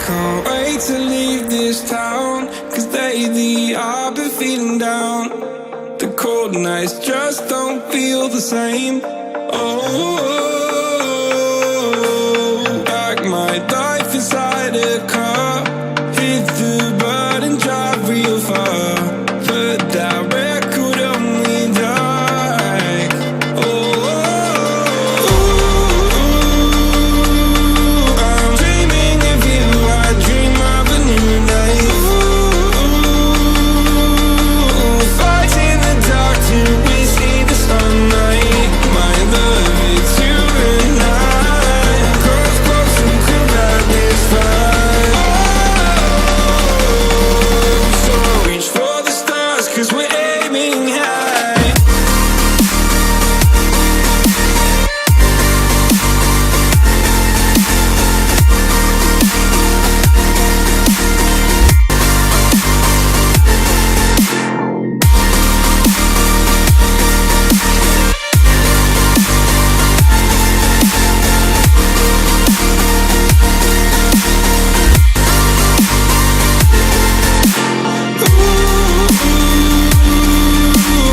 can't wait to leave this town, 'cause lately I've been feeling down. The cold nights just don't feel the same. Oh, like my life inside a car, hit the button, drive real far. Put that record on me like, oh, I'm dreaming of you, I dream of a new life. Fight in the dark till we see the sunlight. My love, it's you and I. Cross close and could at this time. So reach for the stars, 'cause we're aiming high.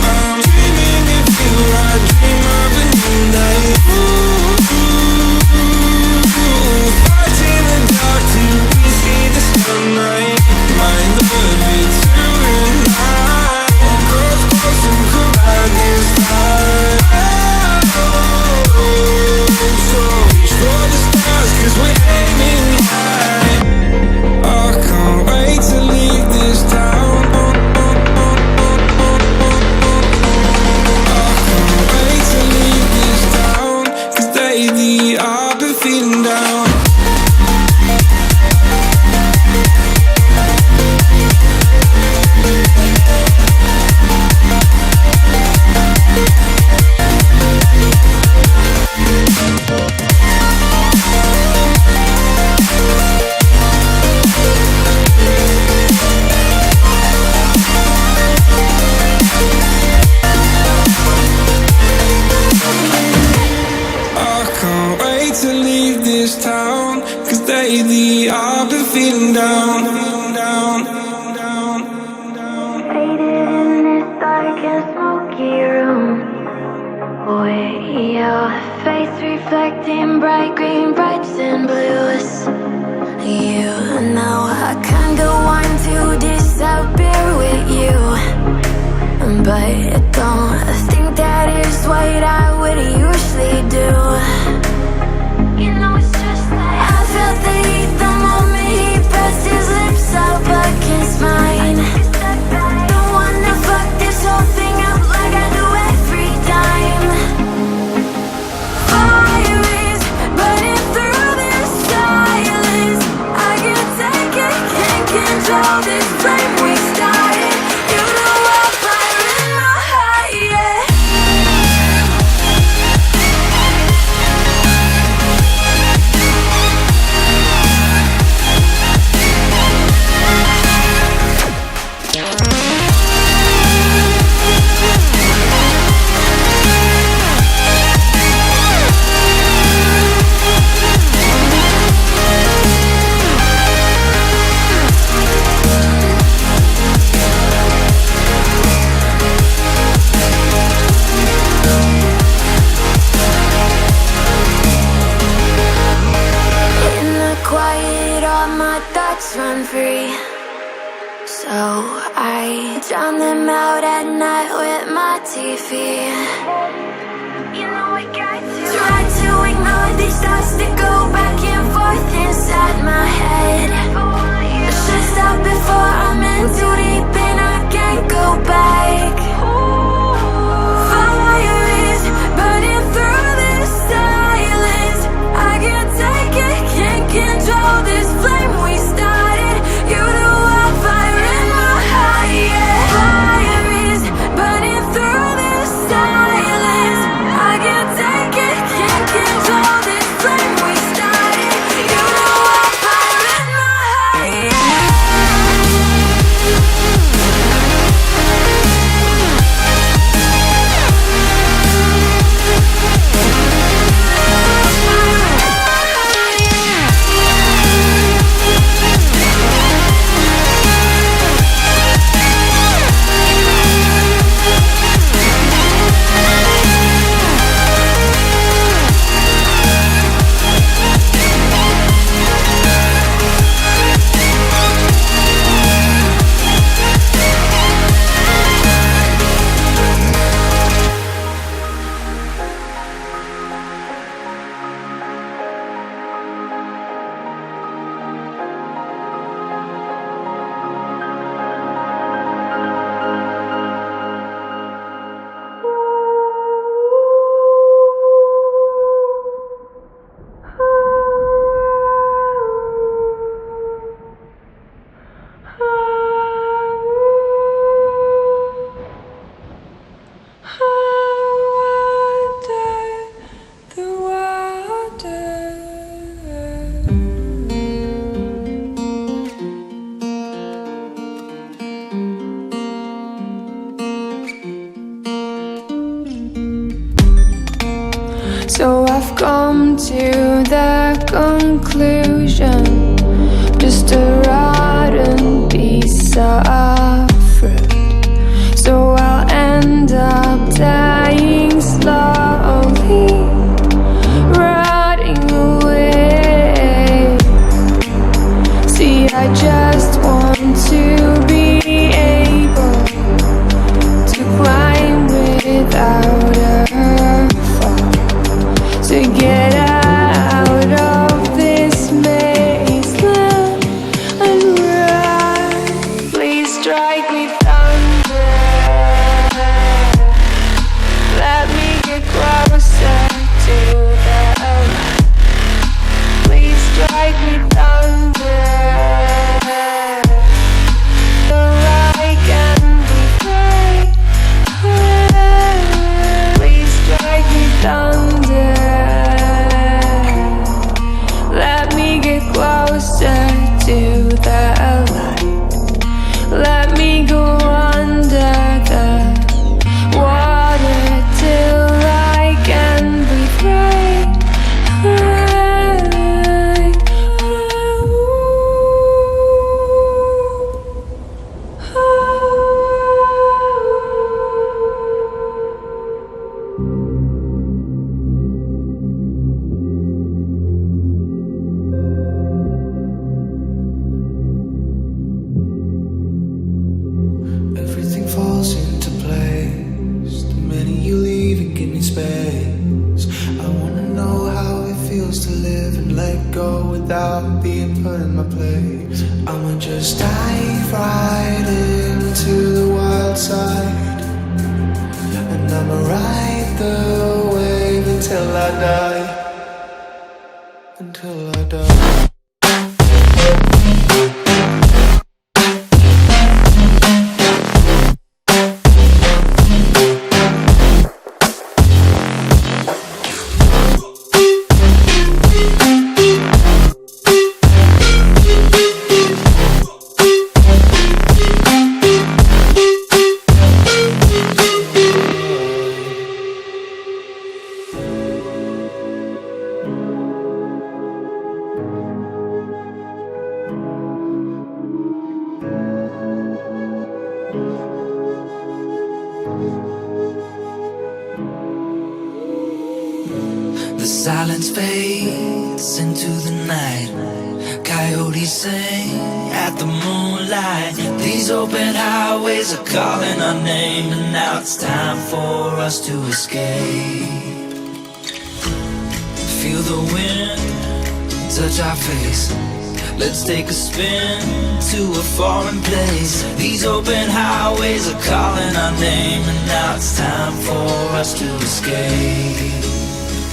I'm dreaming of you, I dream of a new life. Fight in the dark till we see the sunlight. My love, it's you and I. Cross close and collide this time. So reach for the stars, 'cause we're aiming high. I can't wait to leave this town. Can't wait to leave this town, 'cause lately I've been feeling down. I can't wait to leave this town, 'cause lately I've been feeling down, down, down, down. Faded in this dark and smoky room, with your face reflecting bright green, brights and blues. You know I can't go on to disappear with you, but I don't think that is what I would usually do. You know it's just like I felt the heat the moment he pressed his lips up against mine. Don't wanna fuck this whole thing up like I do every time. Fire is burning through this silence. I can't take it, can't control this flame we started. You know I'm fire in my heart, yeah. In the quiet, all my thoughts run free, so I drown them out at night with my TV. You know I got to try to ignore these thoughts that go back and forth inside my head. I should stop before I'm in too deep and I can't go back. Fire is burning through this silence. I can't take it, can't control this flame we started. You know I'm fire in my heart, yeah. Fire is burning through this silence. So I've come to the conclusion, just a rotten piece of fruit. So I'll end up dying slowly, rotting away. See, I just want to be able to climb without a fall, to get out of this maze and run. Please strike me thunder, let me get closer to the light. Please strike me thunder, so I can be free. Please strike me thunder, let me get closer to the light. Let me go under the water till I can breathe right. Everything falls into place the minute you leave and give me space. I wanna know how it feels to live and let go without being put in my place. I'ma just dive right into the wild side, and I'ma ride the wave until I die. Until I die. The silence fades into the night. Coyotes sing at the moonlight. These open highways are calling our name, and now it's time for us to escape. Feel the wind touch our face. Let's take a spin to a foreign place. These open highways are calling our name, and now it's time for us to escape.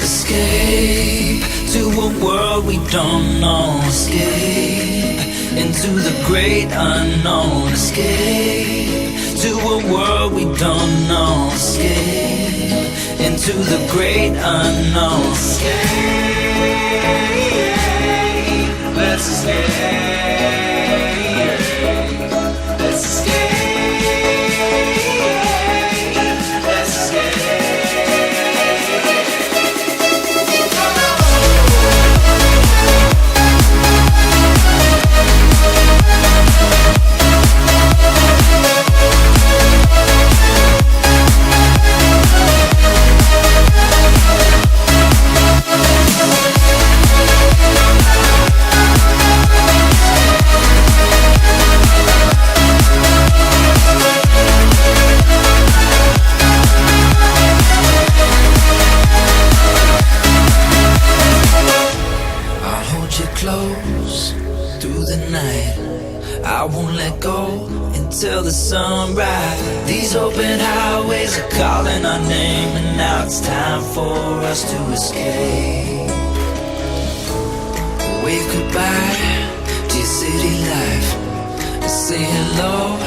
Escape to a world we don't know. Escape into the great unknown. Escape to a world we don't know. Escape into the great unknown. Escape, let's escape. Let's escape. Let's escape. Close through the night, I won't let go until the sunrise. These open highways are calling our name, and now it's time for us to escape. Wave goodbye to your city life, and say hello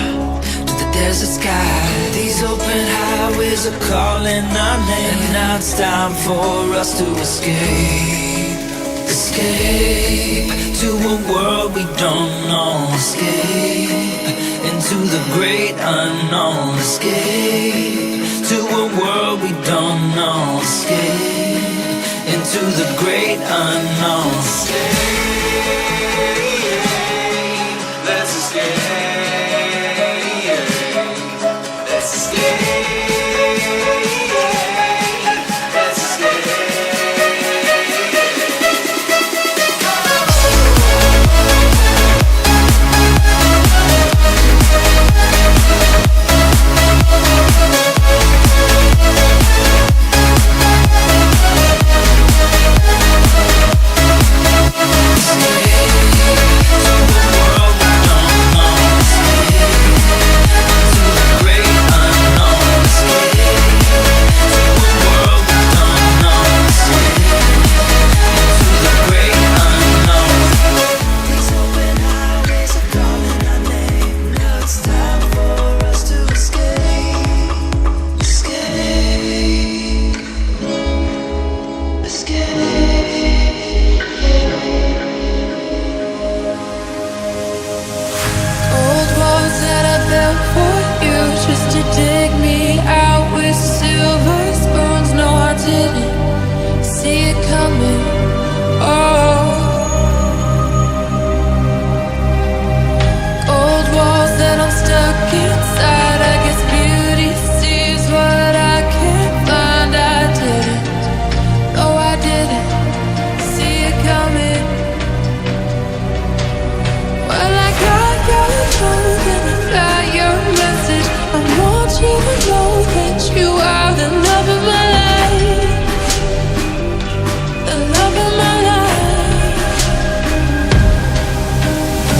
to the desert sky. These open highways are calling our name, and now it's time for us to escape. Escape to a world we don't know. Escape into the great unknown. Escape to a world we don't know. Escape into the great unknown. Let's escape. Let's escape. Let's escape. Old walls that I built for you just to dig me out with silver spoons. No, I didn't see it coming. Oh, old walls that I'm stuck inside. I guess beauty sees what I can't find. I didn't. No, I didn't see it coming. Well, I got your phone and I got your message. I want you to know that you are the love of my life. The love of my life.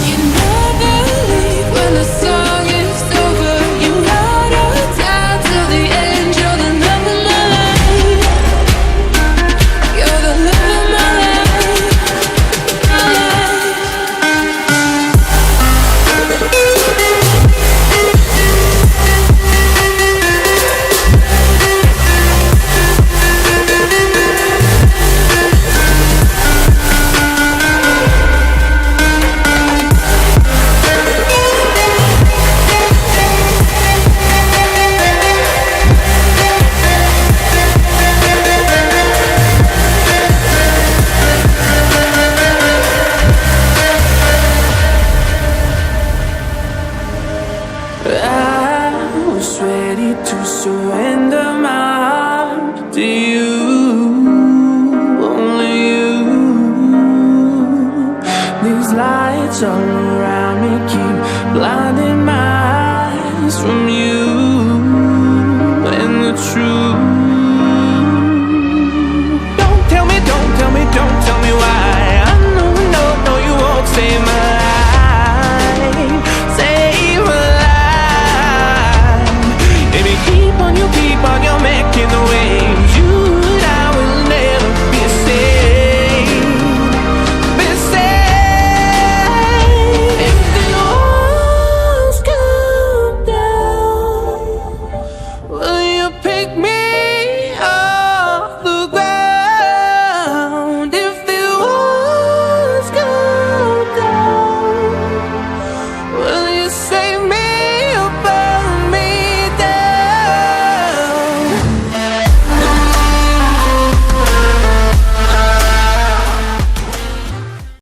You never leave when the song is over. You ride or die till the end. You're the love of my life. You're the love of my life. My life. I was ready to surrender my heart to you, only you. These lights all around me keep blinding